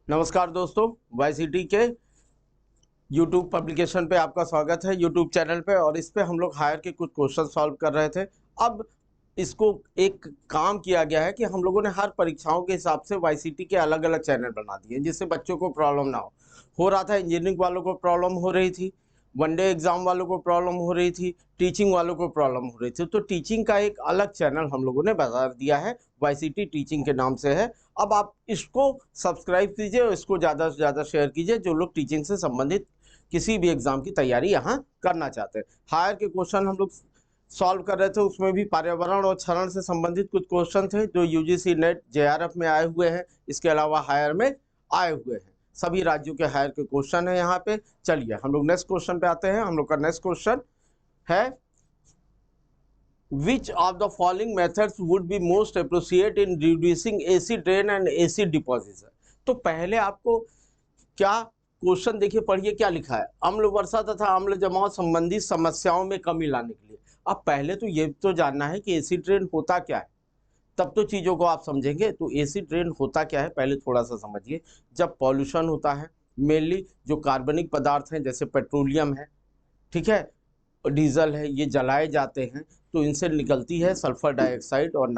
नमस्कार दोस्तों, वाईसीटी के यूट्यूब पब्लिकेशन पे आपका स्वागत है यूट्यूब चैनल पे। और इस पे हम लोग हायर के कुछ क्वेश्चन सॉल्व कर रहे थे। अब इसको एक काम किया गया है कि हम लोगों ने हर परीक्षाओं के हिसाब से वाईसीटी के अलग अलग चैनल बना दिए जिससे बच्चों को प्रॉब्लम ना हो रहा था। इंजीनियरिंग वालों को प्रॉब्लम हो रही थी, वनडे एग्जाम वालों को प्रॉब्लम हो रही थी, टीचिंग वालों को प्रॉब्लम हो रही थी। तो टीचिंग का एक अलग चैनल हम लोगों ने बता दिया है, वाईसीटी टीचिंग के नाम से है। अब आप इसको सब्सक्राइब कीजिए और इसको ज़्यादा से ज़्यादा शेयर कीजिए जो लोग टीचिंग से संबंधित किसी भी एग्जाम की तैयारी यहाँ करना चाहते हैं। हायर के क्वेश्चन हम लोग सॉल्व कर रहे थे, उसमें भी पर्यावरण और क्षरण से संबंधित कुछ क्वेश्चन थे जो यूजीसी नेट जेआरएफ में आए हुए हैं, इसके अलावा हायर में आए हुए हैं। सभी राज्यों के हायर के क्वेश्चन है यहाँ पे। चलिए हम लोग नेक्स्ट क्वेश्चन पे आते हैं। हम लोग का नेक्स्ट क्वेश्चन है, which of the following methods would be most appropriate in reducing acid rain and acid deposition। तो पहले आपको क्या क्वेश्चन देखिए, पढ़िए क्या लिखा है। अम्ल वर्षा तथा अम्ल जमाव संबंधी समस्याओं में कमी लाने के लिए। अब पहले तो ये तो जानना है कि एसिड रेन होता क्या है, तब तो चीज़ों को आप समझेंगे। तो एसिड रेन होता क्या है पहले थोड़ा सा समझिए। जब पॉल्यूशन होता है, मेनली जो कार्बनिक पदार्थ हैं जैसे पेट्रोलियम है, ठीक है, डीजल है, ये जलाए जाते हैं तो इनसे निकलती है सल्फर डाइऑक्साइड और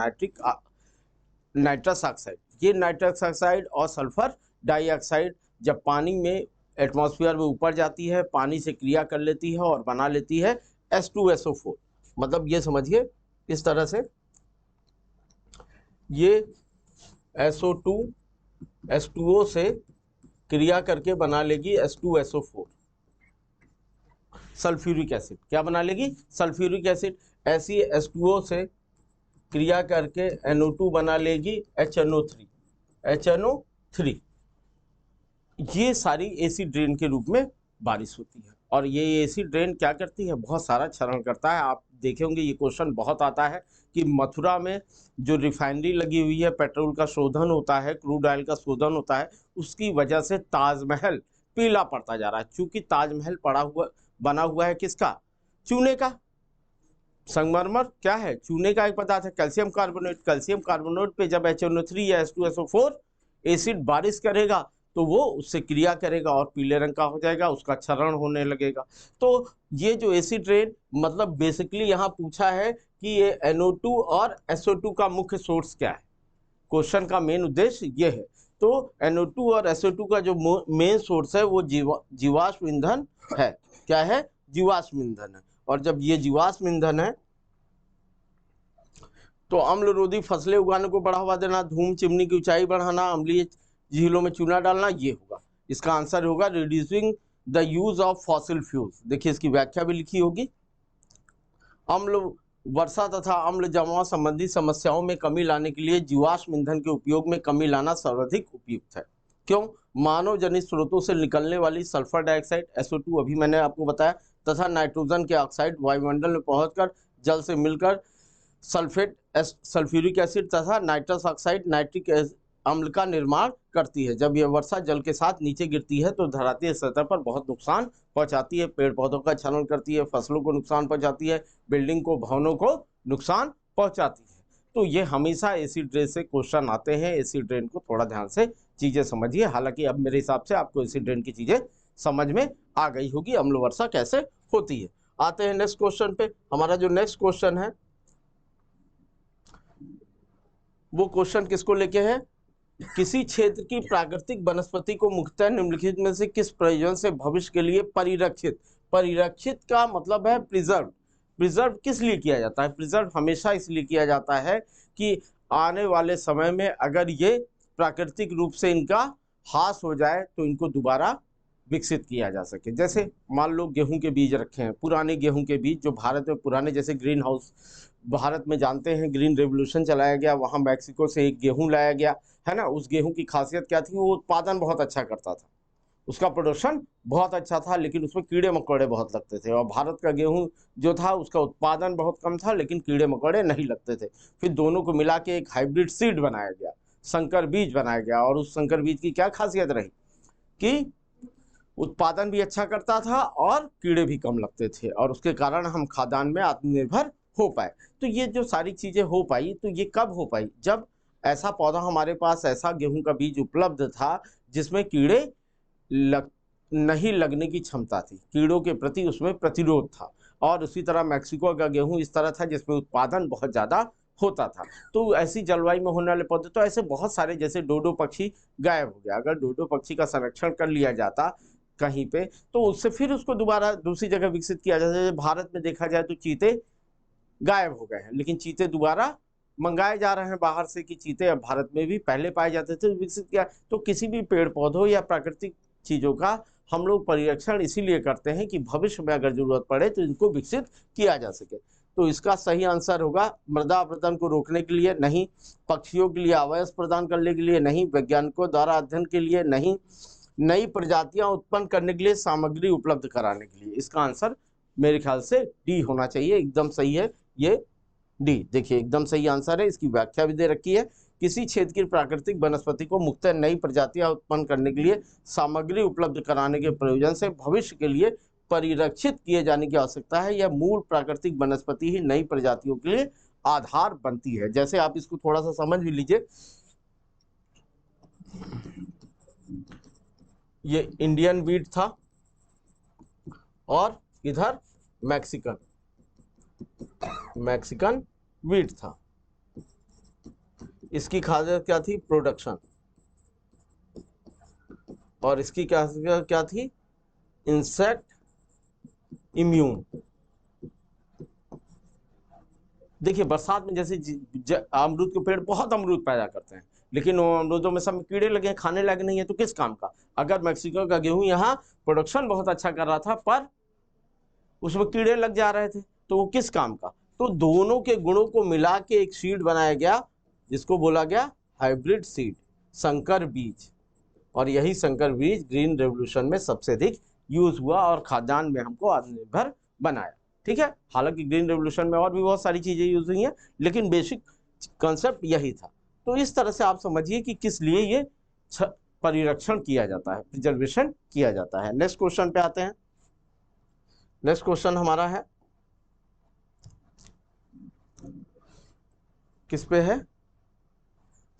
नाइट्रस ऑक्साइड। ये नाइट्रस ऑक्साइड और सल्फर डाइऑक्साइड जब पानी में एटमॉस्फेयर में ऊपर जाती है, पानी से क्रिया कर लेती है और बना लेती है H2SO4। मतलब ये समझिए इस तरह से, ये SO2 H2O से क्रिया करके बना लेगी H2SO4, सल्फ्यूरिक एसिड। क्या बना लेगी? Sulphuric acid. ऐसी H2O से क्रिया करके NO2 बना लेगी HNO3। ये सारी एसिड रेन के रूप में बारिश होती है। और ये एसिड रेन क्या करती है? बहुत सारा क्षरण करता है। आप देखे होंगे ये क्वेश्चन बहुत आता है कि मथुरा में जो रिफाइनरी लगी हुई है, पेट्रोल का शोधन होता है, क्रूड ऑयल का शोधन होता है, उसकी वजह से ताजमहल पीला पड़ता जा रहा है। क्योंकि ताजमहल बना हुआ है किसका? चूने का। संगमरमर क्या है? चूने का एक पदार्थ है। कैल्शियम कार्बोनेट, कैल्शियम कार्बोनेट पे जब HNO3 या H2SO4 एसिड बारिश करेगा तो वो उससे क्रिया करेगा और पीले रंग का हो जाएगा, उसका क्षरण होने लगेगा। तो ये जो एसिड रेन, मतलब बेसिकली यहाँ पूछा है कि ये NO2 और SO2 का मुख्य सोर्स क्या है। क्वेश्चन का मेन उद्देश्य ये है। तो NO2 और SO2 का जो मेन सोर्स है वो जीवाश्म ईंधन है। क्या है? जीवाश्म ईंधन है। और जब ये जीवाश्म ईंधन है तो अम्ल रोधी फसलें उगाने को बढ़ावा देना, धूम चिमनी की ऊंचाई बढ़ाना, अम्लीय झीलों में चूना डालना, ये होगा। इसका आंसर होगा reducing the use of fossil fuels. देखिए इसकी व्याख्या भी लिखी होगी। अम्ल वर्षा तथा अम्ल जमाव संबंधी समस्याओं में कमी लाने के लिए जीवाश्म ईंधन के उपयोग में कमी लाना सर्वाधिक उपयुक्त है। क्यों? मानव जनित स्रोतों से निकलने वाली सल्फर डाइऑक्साइड SO2 अभी मैंने आपको बताया, तथा नाइट्रोजन के ऑक्साइड वायुमंडल में पहुंचकर जल से मिलकर सल्फेट सल्फ्यूरिक एसिड तथा नाइट्रस ऑक्साइड नाइट्रिक अम्ल का निर्माण करती है। जब यह वर्षा जल के साथ नीचे गिरती है तो धरातलीय सतह पर बहुत नुकसान पहुंचाती है। पेड़ पौधों का क्षरण करती है, फसलों को नुकसान पहुंचाती है, बिल्डिंग को, भवनों को नुकसान पहुंचाती है। तो ये हमेशा एसिड रेन से क्वेश्चन आते हैं। एसिड रेन को थोड़ा ध्यान से चीजें समझिए। हालांकि अब मेरे हिसाब से आपको एसिड रेन की चीजें समझ में आ गई होगी, अम्ल वर्षा कैसे होती है। आते हैं नेक्स्ट क्वेश्चन पे। हमारा जो नेक्स्ट क्वेश्चन है वो क्वेश्चन किसको लेके है? किसी क्षेत्र की प्राकृतिक वनस्पति को मुख्यतः निम्नलिखित में से किस प्रयोजन से भविष्य के लिए परिरक्षित। परिरक्षित का मतलब है प्रिजर्व। प्रिजर्व किस लिए किया जाता है? प्रिजर्व हमेशा इसलिए किया जाता है कि आने वाले समय में अगर ये प्राकृतिक रूप से इनका ह्रास हो जाए तो इनको दोबारा विकसित किया जा सके। जैसे मान लो गेहूं के बीज रखे हैं, पुराने गेहूं के बीज जो भारत में पुराने, जैसे ग्रीन हाउस भारत में जानते हैं, ग्रीन रेवोल्यूशन चलाया गया, वहाँ मैक्सिको से एक गेहूं लाया गया है ना। उस गेहूं की खासियत क्या थी? वो उत्पादन बहुत अच्छा करता था, उसका प्रोडक्शन बहुत अच्छा था, लेकिन उसमें कीड़े मकोड़े बहुत लगते थे। और भारत का गेहूं जो था उसका उत्पादन बहुत कम था लेकिन कीड़े मकोड़े नहीं लगते थे। फिर दोनों को मिला के एक हाइब्रिड सीड बनाया गया, संकर बीज बनाया गया। और उस संकर बीज की क्या खासियत रही कि उत्पादन भी अच्छा करता था और कीड़े भी कम लगते थे, और उसके कारण हम खाद्यान्न में आत्मनिर्भर हो पाए। तो ये जो सारी चीजें हो पाई, तो ये कब हो पाई? जब ऐसा पौधा हमारे पास, ऐसा गेहूं का बीज उपलब्ध था जिसमें कीड़े नहीं लगने की क्षमता थी, कीड़ों के प्रति उसमें प्रतिरोध था। और उसी तरह मैक्सिको का गेहूं इस तरह था जिसमें उत्पादन बहुत ज्यादा होता था। तो ऐसी जलवायु में होने वाले पौधे, तो ऐसे बहुत सारे, जैसे डोडो पक्षी गायब हो गया, अगर डोडो पक्षी का संरक्षण कर लिया जाता कहीं पे, तो उससे फिर उसको दोबारा दूसरी जगह विकसित किया जाता। जैसे भारत में देखा जाए तो चीते गायब हो गए हैं, लेकिन चीते दोबारा मंगाए जा रहे हैं बाहर से, कि चीते अब भारत में भी पहले पाए जाते थे, विकसित किया। तो किसी भी पेड़ पौधों या प्राकृतिक चीजों का हम लोग परिरक्षण इसीलिए करते हैं कि भविष्य में अगर जरूरत पड़े तो इनको विकसित किया जा सके। तो इसका सही आंसर होगा मृदा अपरदन को रोकने के लिए नहीं, पक्षियों के लिए आवास प्रदान करने के लिए नहीं, वैज्ञानिकों द्वारा अध्ययन के लिए नहीं, नई प्रजातियां उत्पन्न करने के लिए, सामग्री उपलब्ध कराने के लिए। इसका आंसर मेरे ख्याल से डी होना चाहिए, एकदम सही है ये डी। देखिए एकदम सही आंसर है। इसकी व्याख्या भी दे रखी है, किसी क्षेत्र की प्राकृतिक वनस्पति को मुक्तः नई प्रजातियां उत्पन्न करने के लिए सामग्री उपलब्ध कराने के प्रयोजन से भविष्य के लिए परिरक्षित किए जाने की आवश्यकता है। यह मूल प्राकृतिक वनस्पति ही नई प्रजातियों के लिए आधार बनती है। जैसे आप इसको थोड़ा सा समझ भी लीजिए, ये इंडियन वीट था और इधर मैक्सिकन वीट था। इसकी खासियत क्या थी? प्रोडक्शन। और इसकी क्या थी? Insect immune. देखिए बरसात में जैसे अमरूद के पेड़ बहुत अमरूद पैदा करते हैं, लेकिन वो अमरूदों में सब कीड़े लगे हैं, खाने लायक नहीं है, तो किस काम का? अगर मैक्सिको का गेहूं यहाँ प्रोडक्शन बहुत अच्छा कर रहा था पर उसमें कीड़े लग जा रहे थे, तो वो किस काम का? तो दोनों के गुणों को मिला के एक सीड बनाया गया जिसको बोला गया हाइब्रिड सीड, संकर बीज। और यही संकर बीज ग्रीन रेवोल्यूशन में सबसे अधिक यूज हुआ और खाद्यान्न में हमको आत्मनिर्भर बनाया। ठीक है, हालांकि ग्रीन रेवोल्यूशन में और भी बहुत सारी चीजें यूज हुई हैं, लेकिन बेसिक कॉन्सेप्ट यही था। तो इस तरह से आप समझिए कि किस लिए ये परिरक्षण किया जाता है, प्रिजर्वेशन किया जाता है। नेक्स्ट क्वेश्चन पे आते हैं। नेक्स्ट क्वेश्चन हमारा है, किस पे है?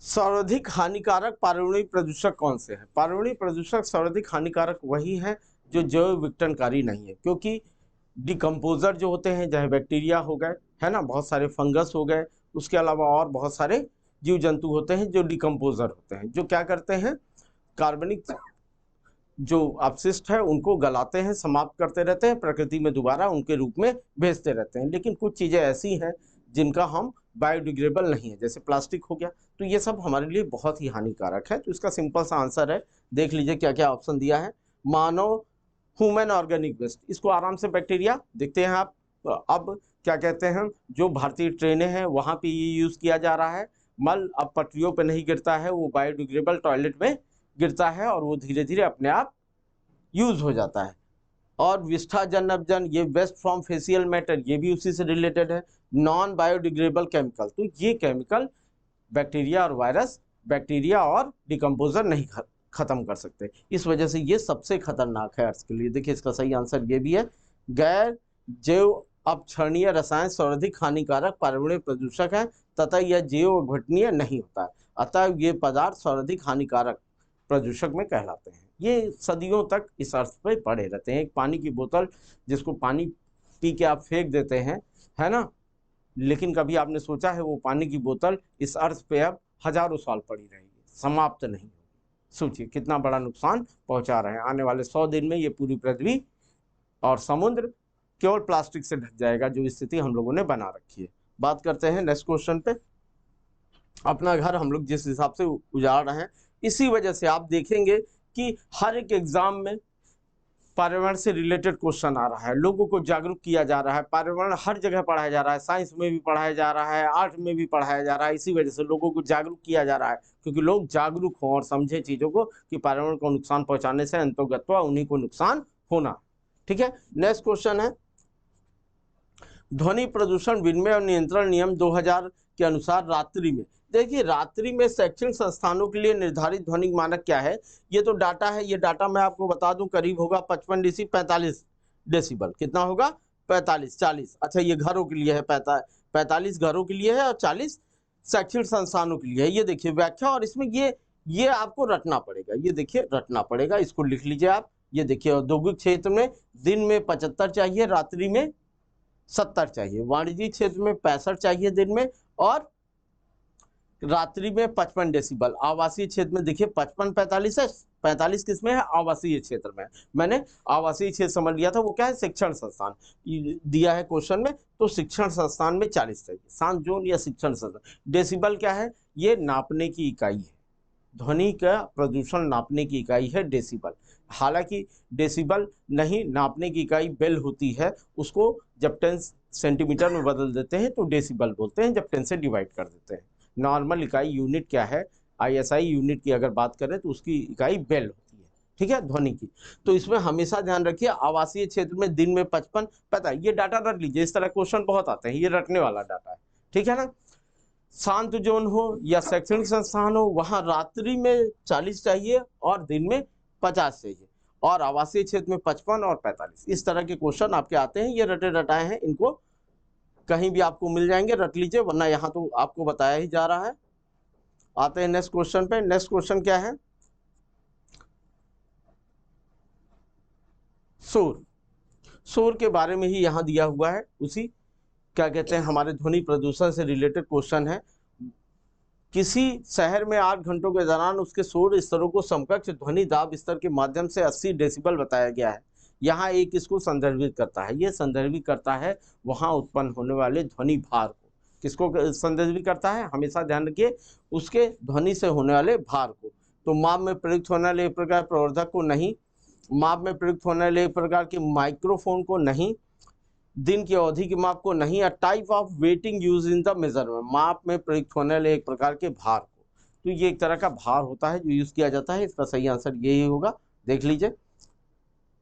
सर्वाधिक हानिकारक पारिवारिक प्रदूषक कौन से हैं? पारिवारिक प्रदूषक सर्वाधिक हानिकारक वही है जो जैव विघटनकारी नहीं है, क्योंकि डिकम्पोजर जो होते हैं, चाहे बैक्टीरिया हो गए, है ना, बहुत सारे फंगस हो गए, उसके अलावा और बहुत सारे जीव जंतु होते हैं जो डिकम्पोजर होते हैं, जो क्या करते हैं, कार्बनिक जो अपशिष्ट है उनको गलाते हैं, समाप्त करते रहते हैं, प्रकृति में दोबारा उनके रूप में भेजते रहते हैं। लेकिन कुछ चीजें ऐसी हैं जिनका हम बायोडिग्रेडेबल नहीं है, जैसे प्लास्टिक हो गया, तो ये सब हमारे लिए बहुत ही हानिकारक है। तो इसका सिंपल सा आंसर है, देख लीजिए क्या क्या ऑप्शन दिया है। मानव ह्यूमन ऑर्गेनिक वेस्ट, इसको आराम से बैक्टीरिया देखते हैं आप। अब क्या कहते हैं, जो भारतीय ट्रेनें हैं वहां पे ये यूज किया जा रहा है। मल अब पटरियों पे नहीं गिरता है, वो बायोडिग्रेडेबल टॉयलेट में गिरता है और वो धीरे धीरे अपने आप यूज हो जाता है। और विष्ठा जन अपजन, ये वेस्ट फ्रॉम फेशियल मैटर, ये भी उसी से रिलेटेड है। नॉन बायोडिग्रेडेबल केमिकल, तो ये केमिकल बैक्टीरिया और वायरस, बैक्टीरिया और डिकम्पोजर नहीं खत्म कर सकते, इस वजह से ये सबसे खतरनाक है अर्थ के लिए। देखिए इसका सही आंसर ये भी है, गैर जैव अपक्षरणीय रसायन सर्वाधिक हानिकारक पर्यावरणीय प्रदूषक है तथा यह जैव अपघटनीय नहीं होता है, अतः ये पदार्थ सर्वाधिक हानिकारक प्रदूषक में कहलाते हैं। ये सदियों तक इस अर्थ पे पड़े रहते हैं। एक पानी की बोतल जिसको पानी पी के आप फेंक देते हैं, है ना, लेकिन कभी आपने सोचा है वो पानी की बोतल इस अर्थ पे अब हजारों साल पड़ी रहेगी, समाप्त नहीं होगी। सोचिए कितना बड़ा नुकसान पहुंचा रहे हैं। आने वाले 100 दिन में ये पूरी पृथ्वी और समुद्र केवल प्लास्टिक से ढक जाएगा, जो स्थिति हम लोगों ने बना रखी है। बात करते हैं नेक्स्ट क्वेश्चन पे। अपना घर हम लोग जिस हिसाब से उजाड़ रहे हैं, इसी वजह से आप देखेंगे कि हर एक एग्जाम में पर्यावरण से रिलेटेड क्वेश्चन आ रहा है, लोगों को जागरूक किया जा रहा है। पर्यावरण हर जगह पढ़ाया जा रहा है, साइंस में भी पढ़ाया जा रहा है, आर्ट में भी पढ़ाया जा रहा है। इसी वजह से लोगों को जागरूक किया जा रहा है, क्योंकि लोग जागरूक हों और समझे चीजों को कि पर्यावरण को नुकसान पहुंचाने से अंतोगत्वा उन्हीं को नुकसान होना। ठीक है, नेक्स्ट क्वेश्चन है, ध्वनि प्रदूषण विनिमय और नियंत्रण नियम 2000 के अनुसार रात्रि में, देखिए रात्रि में शैक्षणिक संस्थानों के लिए निर्धारित ध्वनिक मानक क्या है? ये तो डाटा है, ये डाटा मैं आपको बता दूं, करीब होगा 55 डीसी 45 डेसिबल। कितना होगा? 45 40। अच्छा, ये घरों के लिए है, 45 घरों के लिए है और 40 शैक्षणिक संस्थानों के लिए है। ये देखिए व्याख्या, और इसमें ये ये आपको रटना पड़ेगा, ये देखिए रटना पड़ेगा, इसको लिख लीजिए आप। ये देखिए औद्योगिक क्षेत्र में दिन में 75 चाहिए, रात्रि में 70 चाहिए। वाणिज्यिक क्षेत्र में 65 चाहिए दिन में, और रात्रि में 55 डेसिबल। आवासीय क्षेत्र में देखिए 55 45 है, 45 किसमें है, आवासीय क्षेत्र में। मैंने आवासीय क्षेत्र समझ लिया था, वो क्या है, शिक्षण संस्थान दिया है क्वेश्चन में, तो शिक्षण संस्थान में 40 चाहिए, शांत जोन या शिक्षण संस्थान। डेसिबल क्या है, ये नापने की इकाई है, ध्वनि का प्रदूषण नापने की इकाई है डेसिबल। हालांकि डेसिबल नहीं, नापने की इकाई बेल होती है, उसको जब 10 सेंटीमीटर में बदल देते हैं तो डेसिबल बोलते हैं, जब 10 से डिवाइड कर देते हैं। नॉर्मल इकाई यूनिट क्या है, आईएसआई यूनिट की अगर बात करें तो उसकी इकाई बेल होती है, ठीक है, ध्वनि की। तो इसमें हमेशा ध्यान रखिए, आवासीय क्षेत्र में दिन में 55, पता है, ये डाटा रख लीजिए, इस तरह क्वेश्चन बहुत आते हैं, ये रटने वाला डाटा है, ठीक है ना। शांत जोन हो या शैक्षणिक संस्थान हो, वहां रात्रि में 40 चाहिए और दिन में 50 चाहिए, और आवासीय क्षेत्र में 55 और 45। इस तरह के क्वेश्चन आपके आते हैं, ये रटे रटाए हैं, इनको कहीं भी आपको मिल जाएंगे, रट लीजिए, वरना यहाँ तो आपको बताया ही जा रहा है। आते हैं नेक्स्ट क्वेश्चन पे। नेक्स्ट क्वेश्चन क्या है, शोर। शोर के बारे में ही यहाँ दिया हुआ है, उसी क्या कहते हैं, हमारे ध्वनि प्रदूषण से रिलेटेड क्वेश्चन है। किसी शहर में 8 घंटों के दौरान उसके शोर स्तरों को समकक्ष ध्वनि दाब स्तर के माध्यम से 80 डेसिबल बताया गया है। यहाँ एक इसको संदर्भित करता है, ये संदर्भित करता है वहाँ उत्पन्न होने वाले ध्वनि भार को। किसको संदर्भित करता है, हमेशा ध्यान रखिए, उसके ध्वनि से होने वाले भार को। तो माप में प्रयुक्त होने वाले एक प्रकार प्रवर्धक को नहीं, माप में प्रयुक्त होने वाले एक प्रकार के माइक्रोफोन को नहीं, दिन की अवधि के माप को नहीं, या type of waiting use in the measurement, माप में प्रयुक्त होने वाले एक प्रकार के भार को। तो ये एक तरह का भार होता है जो यूज किया जाता है, इसका सही आंसर यही होगा, देख लीजिए।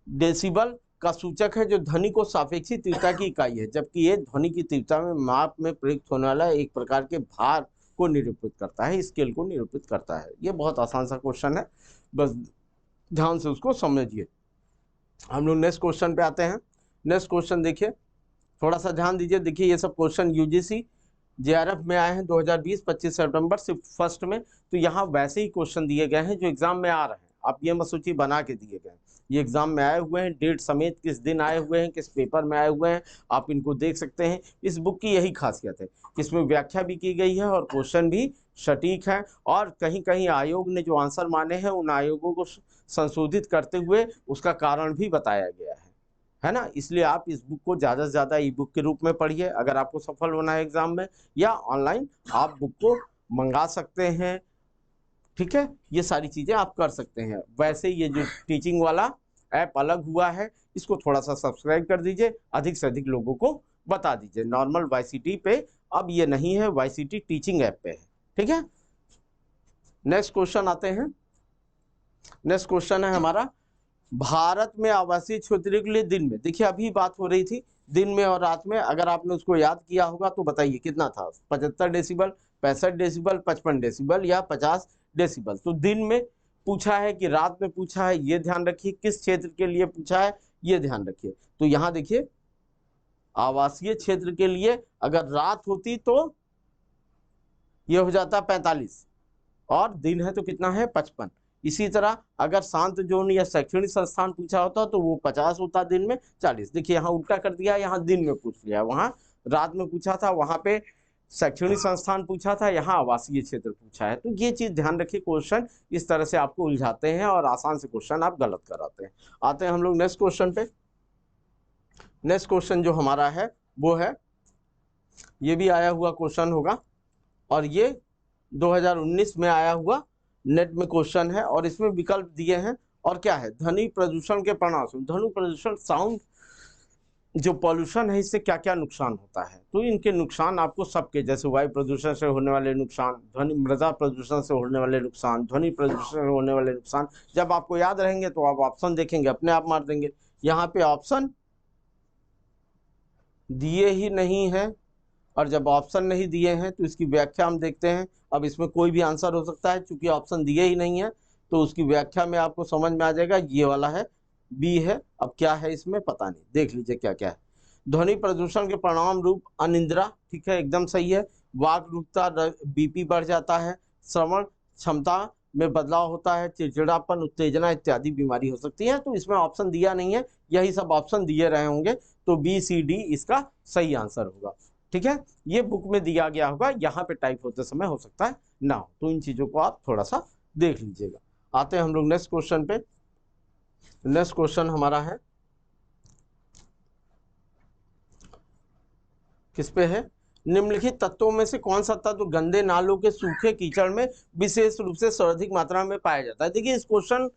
डेसिबल का सूचक है जो ध्वनि को सापेक्षिक तीव्रता की इकाई है, जबकि ये ध्वनि की तीव्रता में माप में प्रयुक्त होने वाला एक प्रकार के भार को निरूपित करता है, स्केल को निरूपित करता है। ये बहुत आसान सा क्वेश्चन है, बस ध्यान से उसको समझिए। हम लोग नेक्स्ट क्वेश्चन पे आते हैं। नेक्स्ट क्वेश्चन देखिए, थोड़ा सा ध्यान दीजिए। देखिए ये सब क्वेश्चन यूजीसी जेआरएफ में आए हैं 2020 25 सितंबर सिर्फ फर्स्ट में, तो यहाँ वैसे ही क्वेश्चन दिए गए हैं जो एग्जाम में आ रहे हैं। आप ये मत सोचिए बना के दिए गए हैं, ये एग्जाम में आए हुए हैं, डेट समेत किस दिन आए हुए हैं, किस पेपर में आए हुए हैं, आप इनको देख सकते हैं। इस बुक की यही खासियत है, इसमें व्याख्या भी की गई है और क्वेश्चन भी सटीक है, और कहीं कहीं आयोग ने जो आंसर माने हैं उन आयोगों को संशोधित करते हुए उसका कारण भी बताया गया है ना। इसलिए आप इस बुक को ज़्यादा से ज़्यादा ई बुक के रूप में पढ़िए अगर आपको सफल होना है एग्जाम में, या ऑनलाइन आप बुक को मंगा सकते हैं, ठीक है, ये सारी चीज़ें आप कर सकते हैं। वैसे ये जो टीचिंग वाला ऐप अलग हुआ है, इसको थोड़ा सा सब्सक्राइब कर दीजिए, अधिक से अधिक लोगों को बता दीजिए। नॉर्मल वाईसीटी पे अब ये नहीं है, वाईसीटी टीचिंग ऐप पे है, ठीक है। नेक्स्ट क्वेश्चन आते हैं। नेक्स्ट क्वेश्चन है हमारा, भारत में आवासीय क्षेत्रों के लिए दिन में, देखिए अभी बात हो रही थी दिन में और रात में, अगर आपने उसको याद किया होगा तो बताइए कितना था, 75 डेसिबल, 65 डेसिबल, 55 डेसिबल या 50 डेसिबल। तो दिन में पूछा है कि रात में पूछा है, ये ध्यान रखिए, किस क्षेत्र के लिए पूछा है ये ध्यान रखिए। तो यहाँ देखिए आवासीय क्षेत्र के लिए अगर रात होती तो ये हो जाता 45, और दिन है तो कितना है 55। इसी तरह अगर शांत जोन या शैक्षणिक संस्थान पूछा होता तो वो 50 होता, दिन में 40। देखिए यहाँ उल्टा कर दिया, यहाँ दिन में पूछ लिया, वहाँ रात में पूछा था, वहाँ पे शैक्षणिक संस्थान पूछा था, यहाँ आवासीय क्षेत्र पूछा है। तो ये चीज ध्यान रखिए, क्वेश्चन इस तरह से आपको उलझाते हैं और आसान से क्वेश्चन आप गलत कराते हैं। आते हैं हम लोग नेक्स्ट क्वेश्चन पे। नेक्स्ट क्वेश्चन जो हमारा है वो है, ये भी आया हुआ क्वेश्चन होगा, और ये 2019 में आया हुआ नेट में क्वेश्चन है, और इसमें विकल्प दिए हैं। और क्या है, ध्वनि प्रदूषण के परिणाम, ध्वनि प्रदूषण साउंड जो पॉल्यूशन है इससे क्या क्या नुकसान होता है। तो इनके नुकसान आपको सबके, जैसे वायु प्रदूषण से होने वाले नुकसान, ध्वनि मृदा प्रदूषण से होने वाले नुकसान, ध्वनि प्रदूषण से होने वाले नुकसान, जब आपको याद रहेंगे तो आप ऑप्शन देखेंगे अपने आप मार देंगे। यहाँ पे ऑप्शन दिए ही नहीं है, और जब ऑप्शन नहीं दिए हैं तो इसकी व्याख्या हम देखते हैं। अब इसमें कोई भी आंसर हो सकता है, चूंकि ऑप्शन दिए ही नहीं है तो उसकी व्याख्या में आपको समझ में आ जाएगा, ये वाला है, बी है। अब क्या है इसमें पता नहीं, देख लीजिए क्या क्या है। ध्वनि प्रदूषण के परिणाम रूप अनिद्रा, ठीक है, एकदम सही है। वाक रूपता, बीपी बढ़ जाता है, श्रवण क्षमता में बदलाव होता है, चिड़चिड़ापन, उत्तेजना इत्यादि बीमारी हो सकती है। तो इसमें ऑप्शन दिया नहीं है, यही सब ऑप्शन दिए रहे होंगे, तो बी सी डी इसका सही आंसर होगा। ठीक है, ये बुक में दिया गया होगा, यहाँ पे टाइप होते समय हो सकता है ना हो, तो इन चीजों को आप थोड़ा सा देख लीजिएगा। आते हैं हम लोग नेक्स्ट क्वेश्चन पे। नेक्स्ट क्वेश्चन हमारा है, किस पे है, निम्नलिखित तत्वों में से कौन सा तत्व गंदे नालों के सूखे कीचड़ में विशेष रूप से सर्वाधिक मात्रा में पाया जाता है। देखिए, इस क्वेश्चन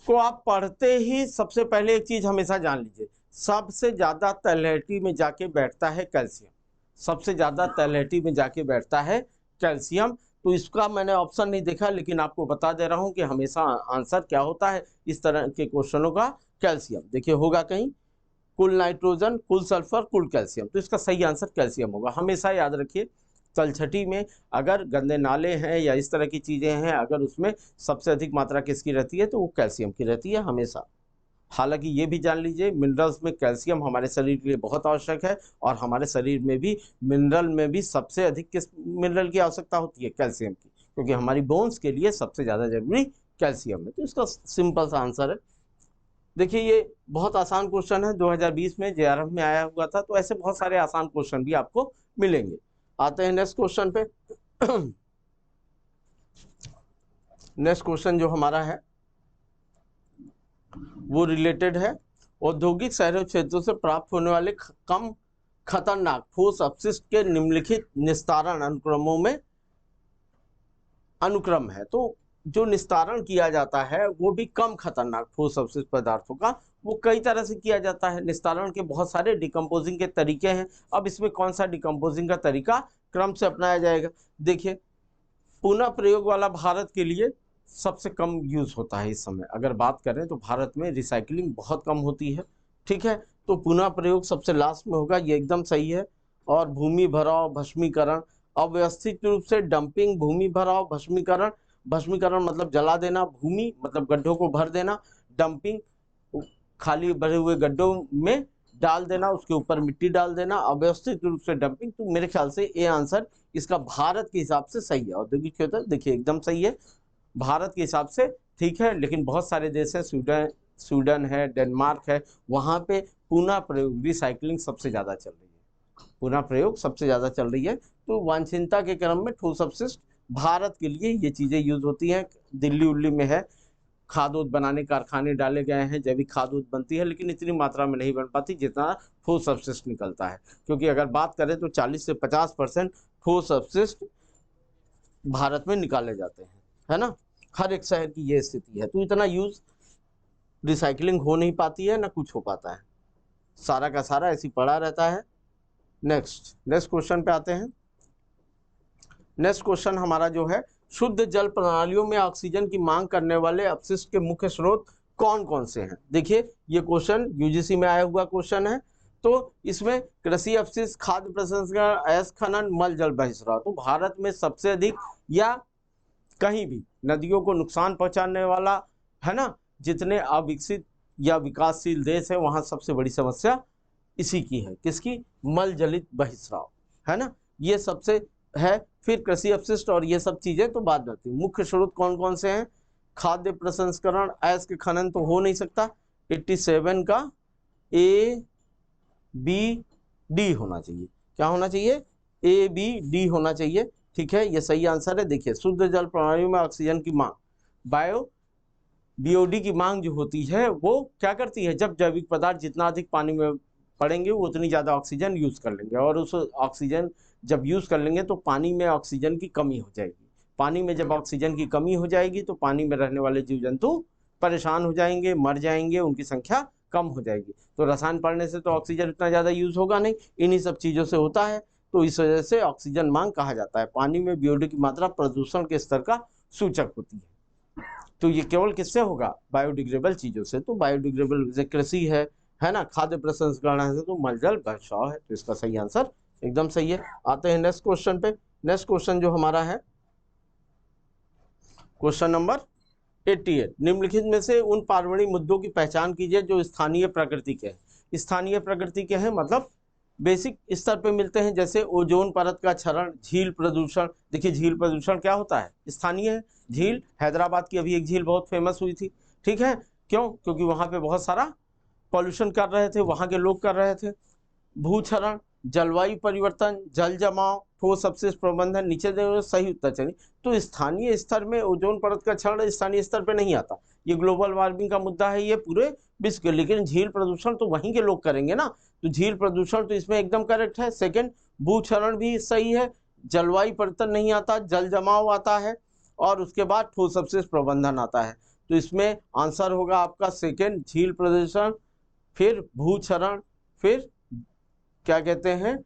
को आप पढ़ते ही सबसे पहले एक चीज हमेशा जान लीजिए, सबसे ज्यादा तलहटी में जाके बैठता है कैल्शियम, सबसे ज्यादा तलहटी में जाके बैठता है कैल्शियम। तो इसका मैंने ऑप्शन नहीं देखा, लेकिन आपको बता दे रहा हूं कि हमेशा आंसर क्या होता है इस तरह के क्वेश्चनों का, कैल्शियम। देखिए होगा कहीं कुल नाइट्रोजन, कुल सल्फर, कुल कैल्शियम, तो इसका सही आंसर कैल्शियम होगा। हमेशा याद रखिए, तलछटी में अगर गंदे नाले हैं या इस तरह की चीजें हैं, अगर उसमें सबसे अधिक मात्रा किसकी रहती है तो वो कैल्शियम की रहती है हमेशा। हालांकि ये भी जान लीजिए, मिनरल्स में कैल्शियम हमारे शरीर के लिए बहुत आवश्यक है, और हमारे शरीर में भी मिनरल में भी सबसे अधिक किस मिनरल की आवश्यकता होती है, कैल्शियम की, क्योंकि हमारी बोन्स के लिए सबसे ज्यादा जरूरी कैल्शियम है। तो इसका सिंपल सा आंसर है। देखिए, ये बहुत आसान क्वेश्चन है, 2020 में जेआरएफ में आया हुआ था, तो ऐसे बहुत सारे आसान क्वेश्चन भी आपको मिलेंगे। आते हैं नेक्स्ट क्वेश्चन पे। नेक्स्ट क्वेश्चन जो हमारा है वो रिलेटेड है औद्योगिक शहरी क्षेत्रों से प्राप्त होने वाले कम खतरनाक ठोस अपशिष्ट के निम्नलिखित निस्तारण अनुक्रमों में अनुक्रम है। तो जो निस्तारण किया जाता है वो भी कम खतरनाक ठोस अपशिष्ट पदार्थों का, वो कई तरह से किया जाता है। निस्तारण के बहुत सारे डिकम्पोजिंग के तरीके हैं। अब इसमें कौन सा डिकम्पोजिंग का तरीका क्रम से अपनाया जाएगा। देखिए, पुनः प्रयोग वाला भारत के लिए सबसे कम यूज होता है इस समय। अगर बात करें तो भारत में रिसाइकलिंग बहुत कम होती है, ठीक है, तो पुनः प्रयोग सबसे लास्ट में होगा, ये एकदम सही है। और भूमि भराव, भस्मीकरण, अव्यवस्थित रूप से डंपिंग, भूमि भराव, भस्मीकरण, भस्मीकरण मतलब जला देना, भूमि मतलब गड्ढों को भर देना, डंपिंग खाली भरे हुए गड्ढों में डाल देना, उसके ऊपर मिट्टी डाल देना, अव्यवस्थित रूप से डंपिंग। तो मेरे ख्याल से ये आंसर इसका भारत के हिसाब से सही है। औद्योगिक क्षेत्र देखिए एकदम सही है भारत के हिसाब से, ठीक है, लेकिन बहुत सारे देश हैं, स्वीडन है, डेनमार्क है, वहां पे पुनः प्रयोग रिसाइकलिंग सबसे ज्यादा चल रही है, पुनः प्रयोग सबसे ज्यादा चल रही है। तो वांछनीयता के क्रम में ठोस अपशिष्ट भारत के लिए ये चीजें यूज होती हैं। दिल्ली उल्ली में है, खाद उद बनाने कारखाने डाले गए हैं, जैविक खाद उद बनती है, लेकिन इतनी मात्रा में नहीं बन पाती जितना ठोस अपशिष्ट निकलता है। क्योंकि अगर बात करें तो 40 से 50% ठोस अपशिष्ट भारत में निकाले जाते हैं, है ना। हर एक शहर की ये स्थिति है, तो इतना यूज रिसाइकलिंग हो नहीं पाती है, ना कुछ हो पाता है, सारा का सारा ऐसी पड़ा रहता है। नेक्स्ट क्वेश्चन पे आते हैं। नेक्स्ट क्वेश्चन हमारा जो है, शुद्ध जल प्रणालियों में ऑक्सीजन की मांग करने वाले अपशिष्ट के मुख्य स्रोत कौन कौन से हैं। देखिए, ये क्वेश्चन यूजीसी में आया हुआ क्वेश्चन है। तो इसमें कृषि अपशिष्ट, खाद्य प्रसंस्करण, अयस्क खनन, मल जल बहिष्कार। तो भारत में सबसे अधिक या कहीं भी नदियों को नुकसान पहुंचाने वाला, है ना, जितने अविकसित या विकासशील देश है वहां सबसे बड़ी समस्या इसी की है, किसकी, मल जलित बहिस्राव, है ना, ये सबसे है। फिर कृषि अपशिष्ट और ये सब चीजें तो बाद में आती है। मुख्य स्रोत कौन कौन से हैं, खाद्य प्रसंस्करण, अयस्क खनन तो हो नहीं सकता, 87 का A B D होना चाहिए। क्या होना चाहिए, A B D होना चाहिए, ठीक है, ये सही आंसर है। देखिए, शुद्ध जल प्रणालियों में ऑक्सीजन की मांग, BOD की मांग जो होती है वो क्या करती है, जब जैविक पदार्थ जितना अधिक पानी में पड़ेंगे वो उतनी ज्यादा ऑक्सीजन यूज कर लेंगे, और उस ऑक्सीजन जब यूज कर लेंगे तो पानी में ऑक्सीजन की कमी हो जाएगी। पानी में जब ऑक्सीजन की कमी हो जाएगी तो पानी में रहने वाले जीव जंतु परेशान हो जाएंगे, मर जाएंगे, उनकी संख्या कम हो जाएगी। तो रसायन पड़ने से तो ऑक्सीजन इतना ज्यादा यूज होगा नहीं, इन्हीं सब चीजों से होता है। तो इस वजह से ऑक्सीजन मांग कहा जाता है। पानी में BOD की मात्रा प्रदूषण के स्तर का सूचक होती है। तो ये केवल किससे होगा, बायोडिग्रेडेबल चीजों से। तो बायोडिग्रेडेबल जैसे कृषि है ना, खाद्य प्रसंस्करण है, तो मल जल बहिष्कार है। तो इसका सही आंसर एकदम सही है। आते हैं नेक्स्ट क्वेश्चन पे। नेक्स्ट क्वेश्चन जो हमारा है क्वेश्चन नंबर 88, निम्नलिखित में से उन पार्वणी मुद्दों की पहचान कीजिए जो स्थानीय प्रकृति के हैं। स्थानीय प्रकृति के हैं मतलब बेसिक स्तर पे मिलते हैं, जैसे ओजोन परत का क्षरण, झील प्रदूषण। देखिए झील प्रदूषण क्या होता है, स्थानीय है। झील हैदराबाद की अभी एक झील बहुत फेमस हुई थी, ठीक है, क्यों, क्योंकि वहां पे बहुत सारा पॉल्यूशन कर रहे थे, वहां के लोग कर रहे थे। भूक्षरण, जलवायु परिवर्तन, जल जमाव, ठोस अपशिष्ट प्रबंधन। नीचे देखो सही उत्तर चाहिए। तो स्थानीय स्तर में ओजोन परत का क्षरण स्थानीय स्तर पे नहीं आता, ये ग्लोबल वार्मिंग का मुद्दा है, ये पूरे विश्व के। लेकिन झील प्रदूषण तो वहीं के लोग करेंगे ना, तो झील प्रदूषण तो इसमें एकदम करेक्ट है। सेकंड, भूक्षरण भी सही है। जलवायु परिवर्तन नहीं आता, जल जमाव आता है, और उसके बाद ठोस अपशिष्ट प्रबंधन आता है। तो इसमें आंसर होगा आपका सेकंड, झील प्रदूषण, फिर भूक्षरण, फिर क्या कहते हैं,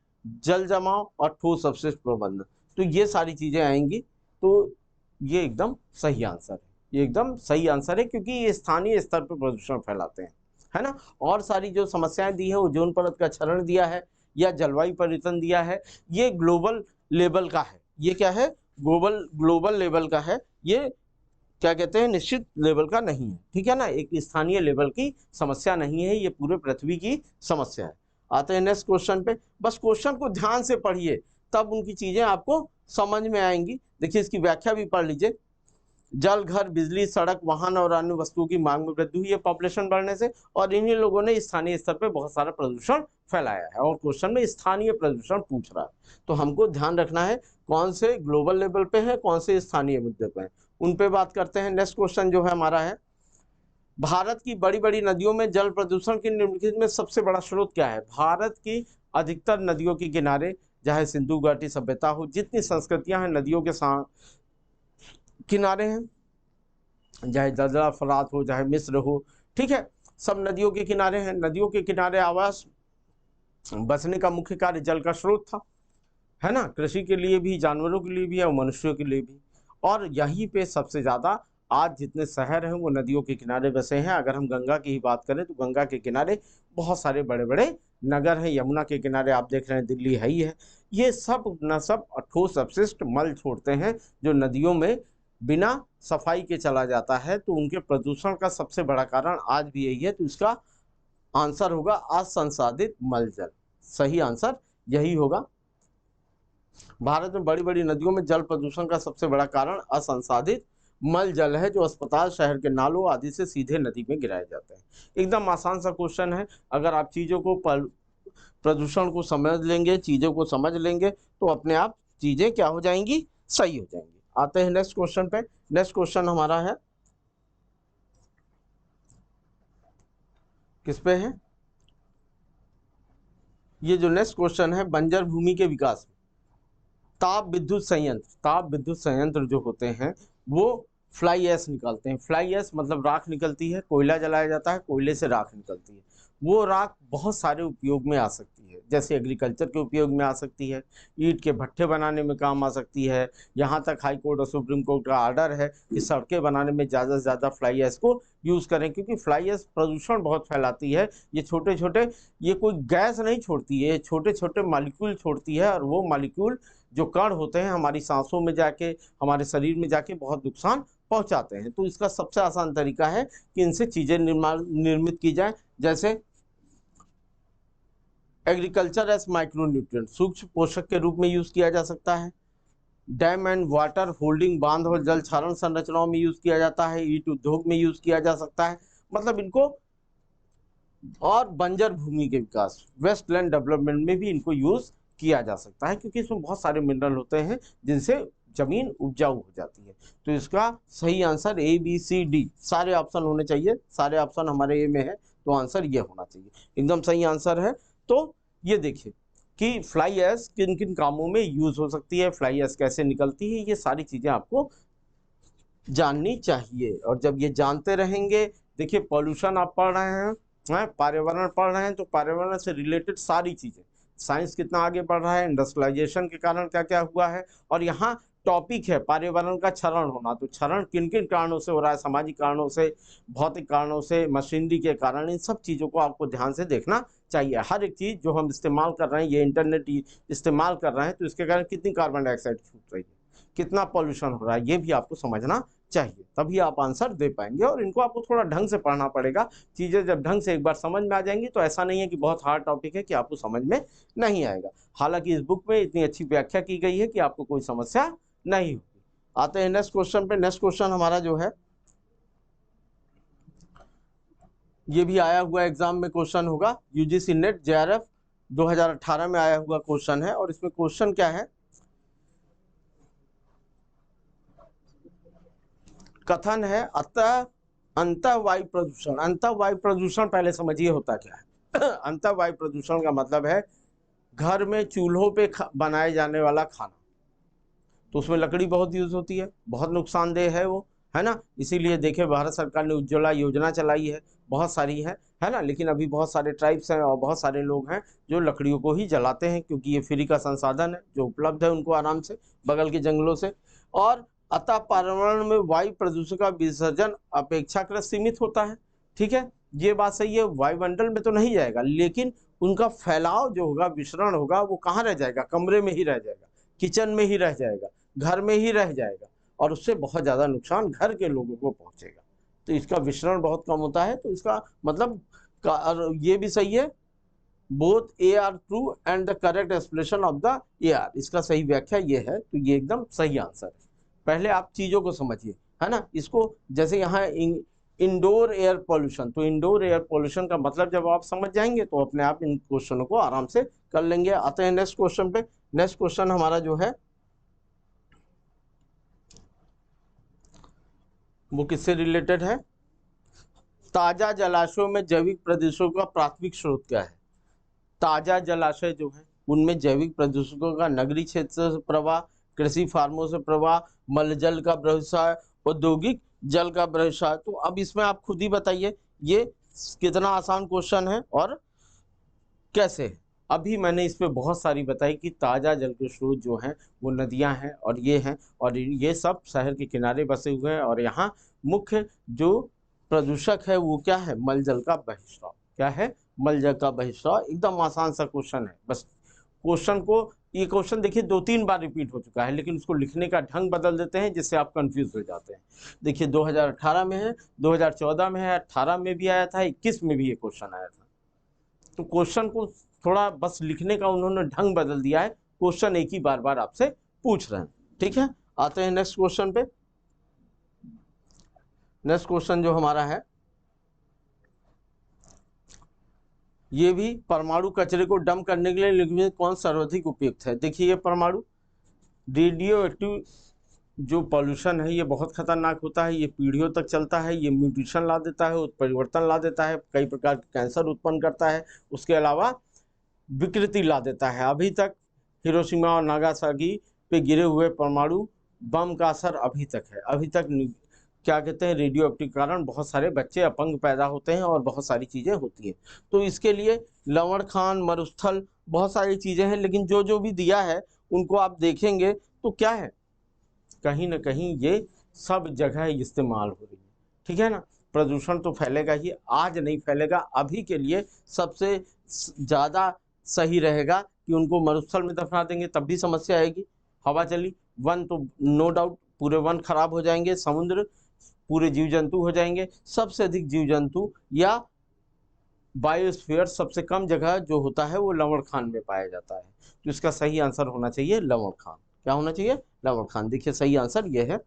जल जमाव और ठोस अपशिष्ट प्रबंधन। तो ये सारी चीजें आएंगी। तो ये एकदम सही आंसर है, ये एकदम सही आंसर है, क्योंकि ये स्थानीय स्तर पर प्रदूषण फैलाते हैं, है ना। और सारी जो समस्याएं दी है, ओजोन परत का क्षरण दिया है या जलवायु परिवर्तन दिया है, ये ग्लोबल लेवल का है। ये क्या है, ग्लोबल ग्लोबल लेवल का है, ये क्या कहते हैं, निश्चित लेवल का नहीं है, ठीक है ना। एक स्थानीय लेवल की समस्या नहीं है, ये पूरे पृथ्वी की समस्या है। आते हैं नेक्स्ट क्वेश्चन पे। बस क्वेश्चन को ध्यान से पढ़िए, तब उनकी चीजें आपको समझ में आएंगी। देखिए इसकी व्याख्या भी पढ़ लीजिए। जल, घर, बिजली, सड़क, वाहन और अन्य वस्तुओं की मांग में वृद्धि हुई है पॉपुलेशन बढ़ने से, और इन्हीं लोगों ने स्थानीय स्तर पर बहुत सारा प्रदूषण फैलाया है। और क्वेश्चन में स्थानीय प्रदूषण पूछ रहा है, तो हमको ध्यान रखना है कौन से ग्लोबल लेवल पे है, कौन से स्थानीय मुद्दे पे है, उन पे बात करते हैं। नेक्स्ट क्वेश्चन जो है हमारा है, भारत की बड़ी बड़ी नदियों में जल प्रदूषण की निम्नलिखित में सबसे बड़ा स्रोत क्या है। भारत की अधिकतर नदियों के किनारे, चाहे सिंधु घाटी सभ्यता हो, जितनी संस्कृतियां हैं नदियों के किनारे हैं, चाहे दलदला फरात हो, चाहे मिस्र हो, ठीक है, सब नदियों के किनारे हैं। नदियों के किनारे आवास बसने का मुख्य कार्य जल का स्रोत था, है ना, कृषि के लिए भी, जानवरों के लिए भी और मनुष्यों के लिए भी। और यहीं पे सबसे ज्यादा आज जितने शहर हैं वो नदियों के किनारे बसे हैं। अगर हम गंगा की ही बात करें तो गंगा के किनारे बहुत सारे बड़े बड़े नगर हैं। यमुना के किनारे आप देख रहे हैं दिल्ली है ही है। ये सब न सब ठोस अपशिष्ट मल छोड़ते हैं, जो नदियों में बिना सफाई के चला जाता है। तो उनके प्रदूषण का सबसे बड़ा कारण आज भी यही है। तो इसका आंसर होगा असंसाधित मल जल। सही आंसर यही होगा। भारत में बड़ी बड़ी नदियों में जल प्रदूषण का सबसे बड़ा कारण असंसाधित मल जल है, जो अस्पताल, शहर के नालों आदि से सीधे नदी में गिराए जाते हैं। एकदम आसान सा क्वेश्चन है। अगर आप चीजों को प्रदूषण को समझ लेंगे, चीजों को समझ लेंगे, तो अपने आप चीजें क्या हो जाएंगी, सही हो जाएंगी। आते हैं नेक्स्ट क्वेश्चन पे। नेक्स्ट क्वेश्चन हमारा है, किस पे है, ये जो नेक्स्ट क्वेश्चन है, बंजर भूमि के विकास में ताप विद्युत संयंत्र जो होते हैं वो फ्लाई ऐश निकालते हैं। फ्लाई ऐश मतलब राख निकलती है, कोयला जलाया जाता है, कोयले से राख निकलती है। वो राख बहुत सारे उपयोग में आ सकती है, जैसे एग्रीकल्चर के उपयोग में आ सकती है, ईंट के भट्ठे बनाने में काम आ सकती है। यहाँ तक हाई कोर्ट और सुप्रीम कोर्ट का आर्डर है कि सड़कें बनाने में ज़्यादा से ज़्यादा फ्लाई ऐश को यूज़ करें, क्योंकि फ्लाई ऐश प्रदूषण बहुत फैलाती है। ये छोटे छोटे, ये कोई गैस नहीं छोड़ती है, ये छोटे छोटे मालिक्यूल छोड़ती है, और वो मालिक्यूल जो कण होते हैं हमारी सांसों में जाके, हमारे शरीर में जाके बहुत नुकसान पहुंचाते हैं। तो इसका सबसे आसान तरीका है कि इनसे चीजें निर्मित की जाए, जैसे एग्रीकल्चर एज माइक्रोन्यूट्रिएंट, सूक्ष्म पोषक के रूप में यूज किया जा सकता है। डैम एंड वाटर होल्डिंग, बांध और जल क्षरण संरचनाओं में यूज किया जाता है। ईंट उद्योग में यूज किया जा सकता है, मतलब इनको। और बंजर भूमि के विकास, वेस्टलैंड डेवलपमेंट में भी इनको यूज किया जा सकता है, क्योंकि इसमें बहुत सारे मिनरल होते हैं जिनसे जमीन उपजाऊ हो जाती है। तो इसका सही answer A B C D सारे ऑप्शन होने चाहिए। सारे ऑप्शन हमारे ए में है, तो आंसर ये होना चाहिए, एकदम सही आंसर है। तो ये देखिए कि फ्लाई ऐश किन किन कामों में यूज हो सकती है, फ्लाई ऐश कैसे निकलती है, ये सारी चीजें आपको जाननी चाहिए। और जब ये जानते रहेंगे, देखिए पॉल्यूशन आप पढ़ रहे हैं, पर्यावरण पढ़ रहे हैं, तो पर्यावरण से रिलेटेड सारी चीजें, साइंस कितना आगे बढ़ रहा है, इंडस्ट्रियलाइजेशन के कारण क्या क्या हुआ है, और यहाँ टॉपिक है पर्यावरण का क्षरण होना। तो क्षरण किन किन कारणों से हो रहा है, सामाजिक कारणों से, भौतिक कारणों से, मशीनरी के कारण, इन सब चीजों को आपको ध्यान से देखना चाहिए। हर एक चीज जो हम इस्तेमाल कर रहे हैं, ये इंटरनेट इस्तेमाल कर रहे हैं, तो इसके कारण कितनी कार्बन डाइऑक्साइड छूट रही है, कितना पॉल्यूशन हो रहा है, ये भी आपको समझना चाहिए, तभी आप आंसर दे पाएंगे। और इनको आपको थोड़ा ढंग से पढ़ना पड़ेगा। चीज़ें जब ढंग से एक बार समझ में आ जाएंगी तो ऐसा नहीं है कि बहुत हार्ड टॉपिक है कि आपको समझ में नहीं आएगा। हालांकि इस बुक में इतनी अच्छी व्याख्या की गई है कि आपको कोई समस्या नहीं होगी। आते हैं नेक्स्ट क्वेश्चन पे। नेक्स्ट क्वेश्चन हमारा जो है, ये भी आया हुआ एग्जाम में क्वेश्चन होगा, यूजीसी नेट जेआरएफ 2018 में आया हुआ क्वेश्चन है। और इसमें क्वेश्चन क्या है, कथन है अंतः वायु प्रदूषण। अंतः वायु प्रदूषण पहले समझिए होता क्या है। अंतः वायु प्रदूषण का मतलब है घर में चूल्हों पे बनाए जाने वाला खाना, तो उसमें लकड़ी बहुत यूज होती है, बहुत नुकसानदेह है वो, है ना। इसीलिए देखिए भारत सरकार ने उज्ज्वला योजना चलाई है, बहुत सारी है ना। लेकिन अभी बहुत सारे ट्राइब्स हैं और बहुत सारे लोग हैं जो लकड़ियों को ही जलाते हैं, क्योंकि ये फ्री का संसाधन है जो उपलब्ध है उनको आराम से बगल के जंगलों से। और अतः पर्यावरण में वायु प्रदूषण का विसर्जन अपेक्षाकृत सीमित होता है। ठीक है, ये बात सही है, वायुमंडल में तो नहीं जाएगा, लेकिन उनका फैलाव जो होगा, विसरण होगा, वो कहाँ रह जाएगा, कमरे में ही रह जाएगा, किचन में ही रह जाएगा, घर में ही रह जाएगा, और उससे बहुत ज्यादा नुकसान घर के लोगों को पहुंचेगा। तो इसका विसरण बहुत कम होता है। तो इसका मतलब ये भी सही है, both A R true and the correct explanation of the A R, इसका सही व्याख्या ये है। तो ये एकदम सही आंसर है। पहले आप चीजों को समझिए, है ना। इसको जैसे यहाँ इंडोर एयर पॉल्यूशन, तो इंडोर एयर पॉल्यूशन का मतलब जब आप समझ जाएंगे तो अपने आप इन क्वेश्चनों को आराम से कर लेंगे। आते हैं नेक्स्ट क्वेश्चन पे। नेक्स्ट क्वेश्चन हमारा जो है वो किससे रिलेटेड है, ताजा जलाशयों में जैविक प्रदूषकों का प्राथमिक स्रोत क्या है। ताजा जलाशय जो है उनमें जैविक प्रदूषकों का नगरीय क्षेत्र से प्रवाह, कृषि फार्मों से प्रवाह, मलजल का बहिष्कार, औद्योगिक जल का बहिष्कार। तो अब इसमें आप खुद ही बताइए ये कितना आसान क्वेश्चन है और कैसे। अभी मैंने इस पे बहुत सारी बताई कि ताजा जल के स्रोत जो हैं वो नदियां हैं और ये हैं, और ये सब शहर के किनारे बसे हुए हैं। और यहाँ मुख्य जो प्रदूषक है वो क्या है, मलजल का बहिष्कार। क्या है, मलजल का बहिष्कार। एकदम आसान सा क्वेश्चन है। बस क्वेश्चन को, ये क्वेश्चन देखिए 2-3 बार रिपीट हो चुका है, लेकिन उसको लिखने का ढंग बदल देते हैं जिससे आप कंफ्यूज हो जाते हैं। देखिए 2018 में है, 2014 में है, 18 में भी आया था, 21 में भी ये क्वेश्चन आया था। तो क्वेश्चन को थोड़ा बस लिखने का उन्होंने ढंग बदल दिया है, क्वेश्चन एक ही बार बार आपसे पूछ रहे हैं। ठीक है, आते हैं नेक्स्ट क्वेश्चन पे। नेक्स्ट क्वेश्चन जो हमारा है ये भी परमाणु कचरे को डंप करने के लिए लिक्विड कौन सर्वाधिक उपयुक्त है। देखिए ये परमाणु रेडियो एक्टिव जो पॉल्यूशन है ये बहुत खतरनाक होता है, ये पीढ़ियों तक चलता है, ये म्यूटेशन ला देता है, उत्परिवर्तन ला देता है, कई प्रकार के कैंसर उत्पन्न करता है, उसके अलावा विकृति ला देता है। अभी तक हिरोशिमा और नागासाकी पे गिरे हुए परमाणु बम का असर अभी तक है। अभी तक क्या कहते हैं, रेडियो एक्टिव के कारण बहुत सारे बच्चे अपंग पैदा होते हैं और बहुत सारी चीज़ें होती हैं। तो इसके लिए लवण खान, मरुस्थल, बहुत सारी चीज़ें हैं, लेकिन जो जो भी दिया है उनको आप देखेंगे तो क्या है, कहीं ना कहीं ये सब जगह इस्तेमाल हो रही है। ठीक है ना, प्रदूषण तो फैलेगा ही, आज नहीं फैलेगा। अभी के लिए सबसे ज़्यादा सही रहेगा कि उनको मरुस्थल में दफना देंगे, तब भी समस्या आएगी। हवा चली, वन तो नो डाउट पूरे वन खराब हो जाएंगे, समुद्र, पूरे जीव जंतु हो जाएंगे। सबसे अधिक जीव जंतु या बायोस्फीयर सबसे कम जगह जो होता है वो लवण खान में पाया जाता है। तो इसका सही आंसर होना चाहिए लवण खान। क्या होना चाहिए, लवण खान। देखिए सही आंसर ये है।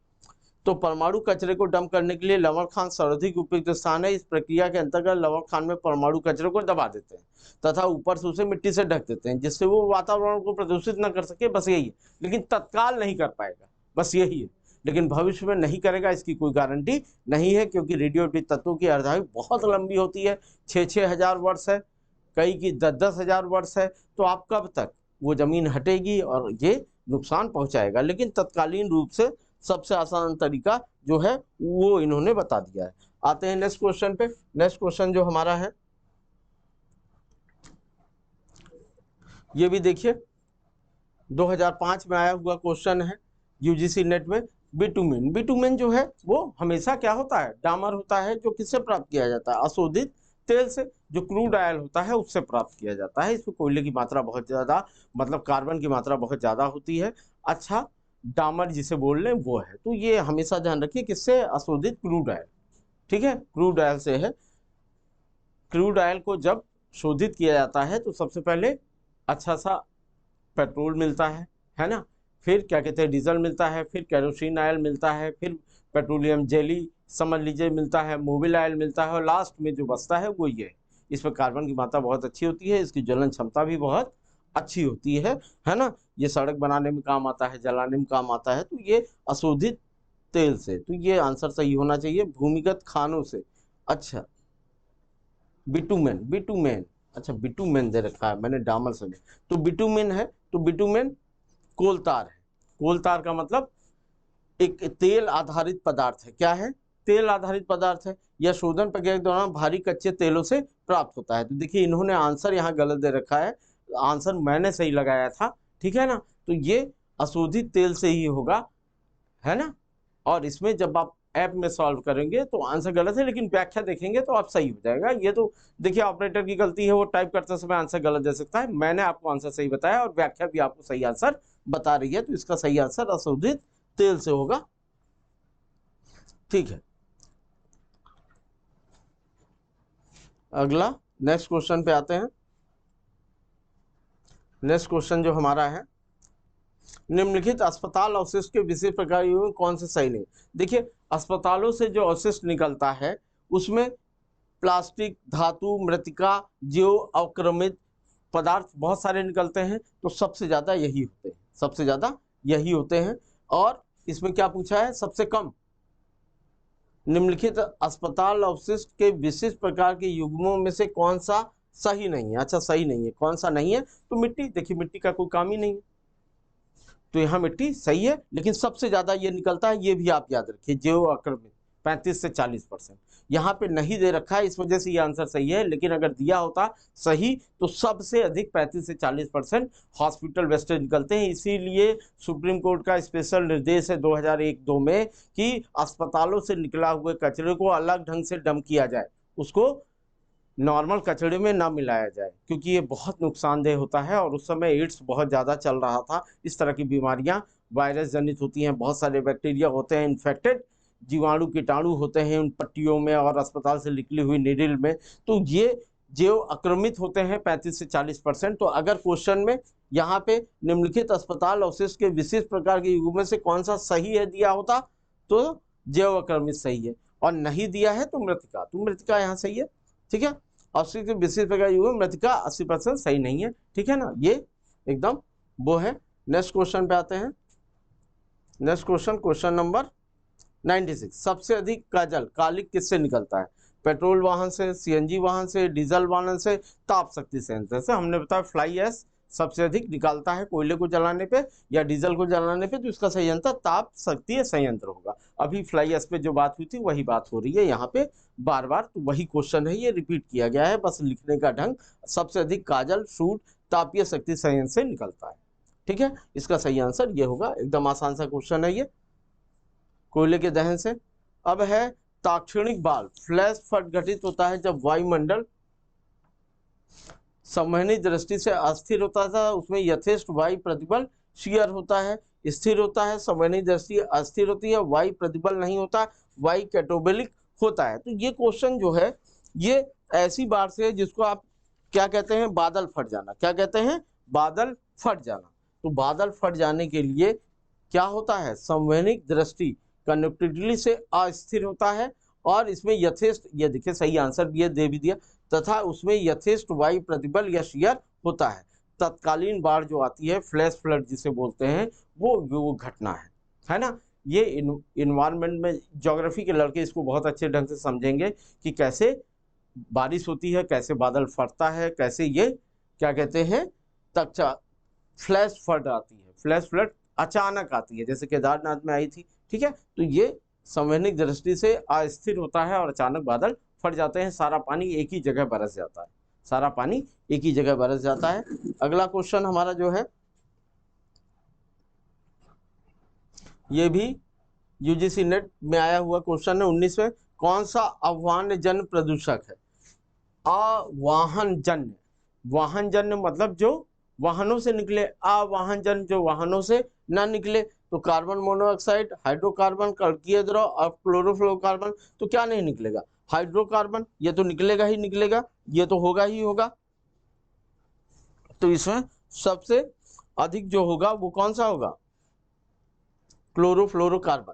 तो परमाणु कचरे को डंप करने के लिए लवण खान सर्वाधिक उपयुक्त स्थान है। इस प्रक्रिया के अंतर्गत लवण खान में परमाणु कचरे को दबा देते हैं तथा ऊपर से उसे मिट्टी से ढक देते हैं, जिससे वो वातावरण को प्रदूषित न कर सके। बस यही है, लेकिन तत्काल नहीं कर पाएगा, बस यही है। लेकिन भविष्य में नहीं करेगा इसकी कोई गारंटी नहीं है, क्योंकि रेडियोएक्टिव तत्वों की अर्धायु बहुत लंबी होती है, 6-6 हजार वर्ष है, कई की 10-10 हजार वर्ष है। तो आप कब तक वो जमीन हटेगी और ये नुकसान पहुंचाएगा। लेकिन तत्कालीन रूप से सबसे आसान तरीका जो है वो इन्होंने बता दिया है। आते हैं नेक्स्ट क्वेश्चन पे। नेक्स्ट क्वेश्चन जो हमारा है ये भी देखिए 2005 में आया हुआ क्वेश्चन है यूजीसी नेट में। बिटुमेन, बिटुमेन जो है वो हमेशा क्या होता है, डामर होता है, जो किससे प्राप्त किया जाता है, अशोधित तेल से, जो क्रूड ऑयल होता है उससे प्राप्त किया जाता है। इसमें कोयले की मात्रा बहुत ज़्यादा, मतलब कार्बन की मात्रा बहुत ज़्यादा होती है। अच्छा, डामर जिसे बोल रहे हैं वो है। तो ये हमेशा ध्यान रखिए किससे, अशोधित क्रूड ऑयल, ठीक है, क्रूड ऑयल से है। क्रूड ऑयल को जब शोधित किया जाता है तो सबसे पहले अच्छा सा पेट्रोल मिलता है ना, फिर क्या कहते हैं डीजल मिलता है, फिर केरोसिन ऑयल मिलता है, फिर पेट्रोलियम जेली समझ लीजिए मिलता है, मोबिल ऑयल मिलता है, और लास्ट में जो बचता है वो ये है। इसमें कार्बन की मात्रा बहुत अच्छी होती है, इसकी ज्वलन क्षमता भी बहुत अच्छी होती है ना। ये सड़क बनाने में काम आता है, जलाने में काम आता है। तो ये अशोधित तेल से, तो ये आंसर सही होना चाहिए, भूमिगत खानों से। अच्छा, बिटुमेन, बिटुमेन, अच्छा बिटुमेन दे रखा है, मैंने डामर समझा। तो बिटुमेन है, तो बिटुमेन कोलतार है। कोलतार का मतलब एक तेल आधारित पदार्थ है। क्या है? तेल आधारित पदार्थ है। यह शोधन प्रक्रिया के दौरान भारी कच्चे तेलों से प्राप्त होता है। तो देखिए इन्होंने आंसर यहाँ गलत दे रखा है, आंसर मैंने सही लगाया था, ठीक है ना। तो ये अशोधित तेल से ही होगा, है ना। और इसमें जब आप ऐप में सॉल्व करेंगे तो आंसर गलत है, लेकिन व्याख्या देखेंगे तो आप सही हो जाएगा। ये तो देखिए ऑपरेटर की गलती है, वो टाइप करते समय आंसर गलत दे सकता है। मैंने आपको आंसर सही बताया और व्याख्या भी आपको सही आंसर बता रही है। तो इसका सही आंसर अशोधित तेल से होगा, ठीक है। अगला नेक्स्ट क्वेश्चन पे आते हैं। नेक्स्ट क्वेश्चन जो हमारा है, निम्नलिखित अस्पताल अवशिष्ट के विशेष प्रकार में कौन से सही नहीं। देखिए अस्पतालों से जो अवशिष्ट निकलता है उसमें प्लास्टिक, धातु, मृतिका, जीव अवक्रमित पदार्थ बहुत सारे निकलते हैं। तो सबसे ज्यादा यही होते हैं, सबसे ज्यादा यही होते हैं। और इसमें क्या पूछा है, सबसे कम। निम्नलिखित अस्पताल अवशिष्ट के विशिष्ट प्रकार के युग्मों में से कौन सा सही नहीं है। अच्छा सही नहीं है, कौन सा नहीं है? तो मिट्टी, देखिए मिट्टी का कोई काम ही नहीं है, तो यहाँ मिट्टी सही है। लेकिन सबसे ज्यादा ये निकलता है, ये भी आप याद रखिए, जैव आक्रमित 35 से 40%। यहाँ पे नहीं दे रखा है, इस वजह से ये आंसर सही है। लेकिन अगर दिया होता सही तो सबसे अधिक 35 से 40% हॉस्पिटल वेस्टेज निकलते हैं। इसीलिए सुप्रीम कोर्ट का स्पेशल निर्देश है 2001-2 में कि अस्पतालों से निकला हुए कचरे को अलग ढंग से डंप किया जाए, उसको नॉर्मल कचड़े में ना मिलाया जाए, क्योंकि ये बहुत नुकसानदेह होता है। और उस समय एड्स बहुत ज़्यादा चल रहा था। इस तरह की बीमारियां वायरस जनित होती हैं, बहुत सारे बैक्टीरिया होते हैं, इन्फेक्टेड जीवाणु कीटाणु होते हैं उन पट्टियों में और अस्पताल से निकली हुई नीडल में। तो ये जो आक्रमित होते हैं 35 से 40%। तो अगर क्वेश्चन में यहाँ पे निम्नलिखित अस्पताल अवशिष्ट के विशेष प्रकार के युग्म में से कौन सा सही है दिया होता तो जैव आक्रमित सही है, और नहीं दिया है तो मृतिका, तो मृतिका यहाँ सही है, ठीक है। अवशिष्ट के विशेष प्रकार युग्म मृतिका 80% सही नहीं है, ठीक है ना, ये एकदम वो है। नेक्स्ट क्वेश्चन पे आते हैं। Next question, question number 96। सबसे अधिक काजल कालिक किससे निकलता है? पेट्रोल वाहन से, सीएनजी वाहन से, डीजल वाहन से, ताप शक्ति संयंत्र से। हमने बताया फ्लाई एश सबसे अधिक निकालता है कोयले को जलाने पे या डीजल को जलाने पे, तो इसका सही आंसर ताप शक्ति संयंत्र होगा। अभी फ्लाई एश पे जो बात हुई थी वही बात हो रही है यहाँ पे बार बार, तो वही क्वेश्चन है, ये रिपीट किया गया है, बस लिखने का ढंग। सबसे अधिक काजल सूट तापीय शक्ति संयंत्र से निकलता है, ठीक है। इसका सही आंसर ये होगा, एकदम आसान सा क्वेश्चन है ये, कोयले के दहन से। अब है ताक्षणिक बाल, फ्लैश फट घटित होता है जब वायुमंडल संवहनी दृष्टि से अस्थिर होता था, उसमें यथेष्ट वायु प्रतिबल शियर होता है, स्थिर होता है, संवहनी दृष्टि अस्थिर होती है, वायु प्रतिबल नहीं होता, वायु कैटोबेलिक होता है। तो ये क्वेश्चन जो है ये ऐसी बार से है जिसको आप क्या कहते हैं, बादल फट जाना। क्या कहते हैं? बादल फट जाना। तो बादल फट जाने के लिए क्या होता है, संवहनिक दृष्टि कंडक्टिविटी से अस्थिर होता है, और इसमें यथेष्ट, ये देखिए सही आंसर भी है, दे भी दिया, तथा उसमें यथेष्ट वायु प्रतिबल या शियर होता है। तत्कालीन बाढ़ जो आती है, फ्लैश फ्लड जिसे बोलते हैं, वो घटना है ना। ये इन्वायरमेंट में ज्योग्राफी के लड़के इसको बहुत अच्छे ढंग से समझेंगे कि कैसे बारिश होती है, कैसे बादल फटता है, कैसे ये क्या कहते हैं तक फ्लैश फ्लड आती है। फ्लैश फ्लड अचानक आती है, जैसे केदारनाथ में आई थी, ठीक है। तो ये संवहनिक दृष्टि से अस्थिर होता है और अचानक बादल फट जाते हैं, सारा पानी एक ही जगह बरस जाता है, सारा पानी एक ही जगह बरस जाता है। अगला क्वेश्चन हमारा जो है ये भी यूजीसी नेट में आया हुआ क्वेश्चन है 19वें। कौन सा आह्वान जन्य प्रदूषक है? आवाहन जन्य, वाहन जन्य मतलब जो वाहनों से निकले, आवाहन जन्य जो वाहनों से ना निकले। तो कार्बन मोनोऑक्साइड, हाइड्रोकार्बन, कड़कीय द्रव और क्लोरोफ्लोरोकार्बन, तो क्या नहीं निकलेगा? हाइड्रोकार्बन, ये तो निकलेगा ही निकलेगा, ये तो होगा ही होगा। तो इसमें सबसे अधिक जो होगा वो कौन सा होगा? क्लोरोफ्लोरोकार्बन।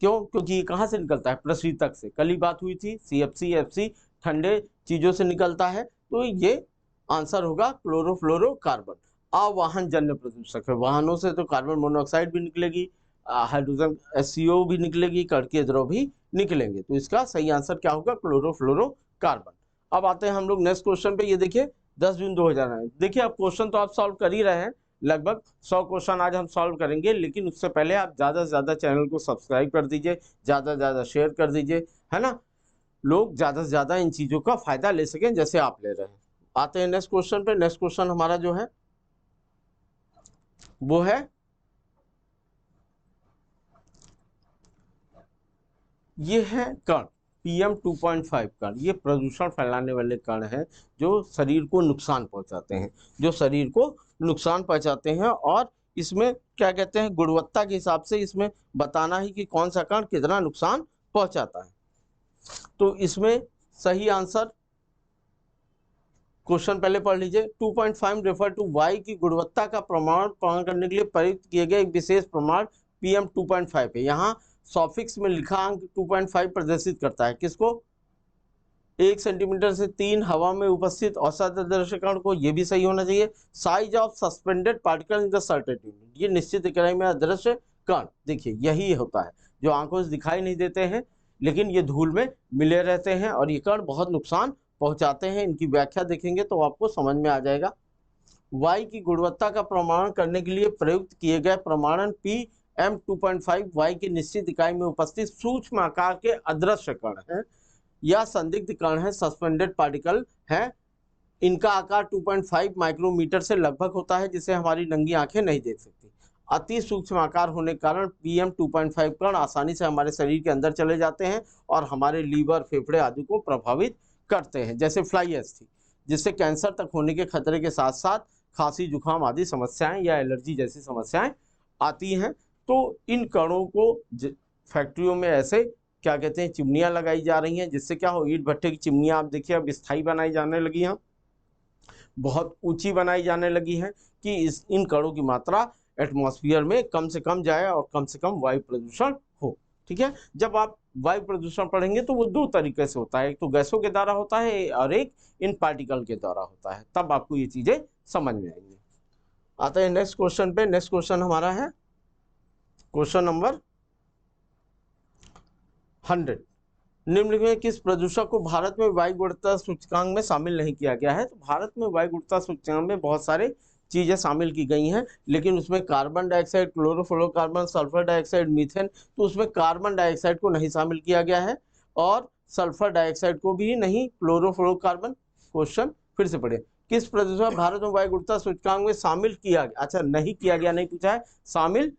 क्यों? क्योंकि ये कहाँ से निकलता है? पृथ्वी तक से। कल ही बात हुई थी, CFC, FC ठंडे चीजों से निकलता है, तो ये आंसर होगा क्लोरोफ्लोरोकार्बन। अवाहन जन्य प्रदूषक है, वाहनों से तो कार्बन मोनोऑक्साइड भी निकलेगी, हाइड्रोजन HCO भी निकलेगी, कड़कीय द्रव भी निकलेंगे। तो इसका सही आंसर क्या होगा? क्लोरोफ्लोरोकार्बन। अब आते हैं हम लोग नेक्स्ट क्वेश्चन पे। ये देखिए 10 जून 2009। देखिए अब क्वेश्चन तो आप सॉल्व कर ही रहे हैं, लगभग 100 क्वेश्चन आज हम सॉल्व करेंगे, लेकिन उससे पहले आप ज़्यादा से ज़्यादा चैनल को सब्सक्राइब कर दीजिए, ज़्यादा से ज़्यादा शेयर कर दीजिए, है ना, लोग ज़्यादा से ज़्यादा इन चीज़ों का फायदा ले सकें जैसे आप ले रहे हैं। आते हैं नेक्स्ट क्वेश्चन पे। नेक्स्ट क्वेश्चन हमारा जो है वो है, ये है कण PM 2.5 कण। ये प्रदूषण फैलाने वाले कण हैं जो शरीर को नुकसान पहुंचाते हैं, जो शरीर को नुकसान पहुंचाते हैं। और इसमें क्या कहते हैं, गुणवत्ता के हिसाब से इसमें बताना ही कि कौन सा कण कितना नुकसान पहुंचाता है। तो इसमें सही आंसर, क्वेश्चन पहले पढ़ लीजिए। 2.5 रेफर टू वायु की गुणवत्ता का प्रमाण करने के लिए प्रयुक्त किए गए एक विशेष प्रमाण PM 2.5 है। यहाँ सॉफिक्स में लिखा अंक 2.5 प्रदर्शित करता है किसको? 1 सेंटीमीटर से 3 हवा में उपस्थित औसत अदृश्य कण को। ये भी सही होना चाहिए। Size of suspended particle in the certain unit, ये निश्चित इकाई में अदृश्य कण। देखिए यही होता है जो आंखों से दिखाई नहीं देते हैं, लेकिन ये धूल में मिले रहते हैं और ये कण बहुत नुकसान पहुंचाते हैं। इनकी व्याख्या देखेंगे तो आपको समझ में आ जाएगा। वायु की गुणवत्ता का प्रमाण करने के लिए प्रयुक्त किए गए प्रमाणन PM 2.5 वायु की निश्चित इकाई में उपस्थित सूक्ष्म आकार के अदृश्य कण हैं या संदिग्ध कण हैं, सस्पेंडेड पार्टिकल हैं। इनका आकार 2.5 माइक्रोमीटर से लगभग होता है, जिसे हमारी नंगी आंखें नहीं देख सकती। अति सूक्ष्म आकार होने के कारण PM 2.5 कण आसानी से हमारे शरीर के अंदर चले जाते हैं और हमारे लीवर, फेफड़े आदि को प्रभावित करते हैं, जैसे फ्लाई एश थी, जिससे कैंसर तक होने के खतरे के साथ साथ खांसी, जुकाम आदि समस्याएं या एलर्जी जैसी समस्याएं आती हैं। तो इन कणों को फैक्ट्रियों में ऐसे क्या कहते हैं, चिमनियां लगाई जा रही हैं, जिससे क्या हो, ईंट भट्टे की चिमनियां आप देखिए अब स्थायी बनाई जाने लगी हैं, बहुत ऊंची बनाई जाने लगी हैं कि इन कणों की मात्रा एटमॉस्फेयर में कम से कम जाए और कम से कम वायु प्रदूषण हो। ठीक है, जब आप वायु प्रदूषण पढ़ेंगे तो वो दो तरीके से होता है, एक तो गैसों के द्वारा होता है और एक इन पार्टिकल के द्वारा होता है, तब आपको ये चीजें समझ में आएंगी। आते हैं नेक्स्ट क्वेश्चन पे। नेक्स्ट क्वेश्चन हमारा है क्वेश्चन नंबर 100। निम्नलिखित में किस प्रदूषक को भारत में वायु गुणवत्ता सूचकांक में शामिल नहीं किया गया है? तो भारत में वायु गुणवत्ता सूचकांक में बहुत सारे चीजें शामिल की गई हैं, लेकिन उसमें carbon dioxide, chlorofluorocarbon, sulphur dioxide, methane, तो उसमें कार्बन डाइऑक्साइड को नहीं शामिल किया गया है और सल्फर डाइऑक्साइड को भी नहीं, क्लोरोफ्लोरोकार्बन। क्वेश्चन फिर से पढ़े, किस प्रदूषक भारत में वायु गुणवत्ता सूचकांक में शामिल किया गया? अच्छा, नहीं किया गया नहीं पूछा है, शामिल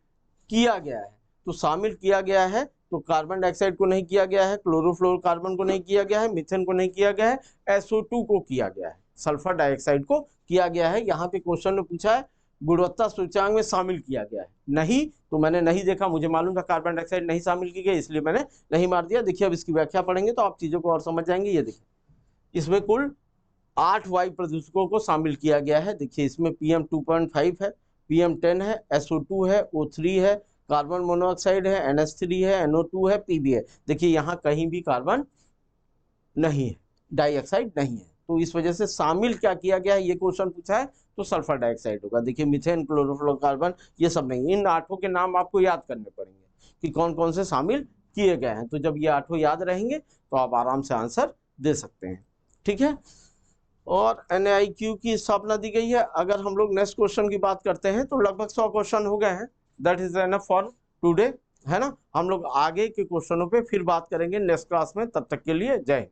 किया गया है। तो शामिल किया गया है तो कार्बन डाइऑक्साइड को नहीं किया गया है, क्लोरोफ्लोरोकार्बन को नहीं किया गया है, मीथेन को नहीं किया गया है, SO2 को किया गया है, सल्फर डाइऑक्साइड को किया गया है। यहाँ पे क्वेश्चन में पूछा है गुणवत्ता सूचकांक में शामिल किया गया है, नहीं, तो मैंने नहीं देखा, मुझे मालूम था कार्बन डाइऑक्साइड नहीं शामिल की गई, इसलिए मैंने नहीं मार दिया। देखिए अब इसकी व्याख्या पढ़ेंगे तो आप चीजों को और समझ जाएंगे। ये देखिए इसमें कुल 8 वायु प्रदूषकों को शामिल किया गया है। देखिए इसमें PM 2.5 है, PM 10 है, SO2 है, O3 है, कार्बन मोनोऑक्साइड है, NH3 है, NO2 है, PB है। देखिए यहाँ कहीं भी कार्बन नहीं है, डाइऑक्साइड नहीं है, तो इस वजह से शामिल क्या किया गया है, ये क्वेश्चन पूछा है तो सल्फर डाइऑक्साइड होगा। देखिए मीथेन, क्लोरोफ्लोरोकार्बन ये सब नहीं, इन 8 के नाम आपको याद करने पड़ेंगे कि कौन कौन से शामिल किए गए हैं। तो जब ये 8 याद रहेंगे तो आप आराम से आंसर दे सकते हैं। ठीक है, और NIQ की स्थापना दी गई है। अगर हम लोग नेक्स्ट क्वेश्चन की बात करते हैं तो लगभग 100 क्वेश्चन हो गए हैं, that is enough for today, है ना। हम लोग आगे के क्वेश्चनों पे फिर बात करेंगे नेक्स्ट क्लास में, तब तक के लिए जय हिंद।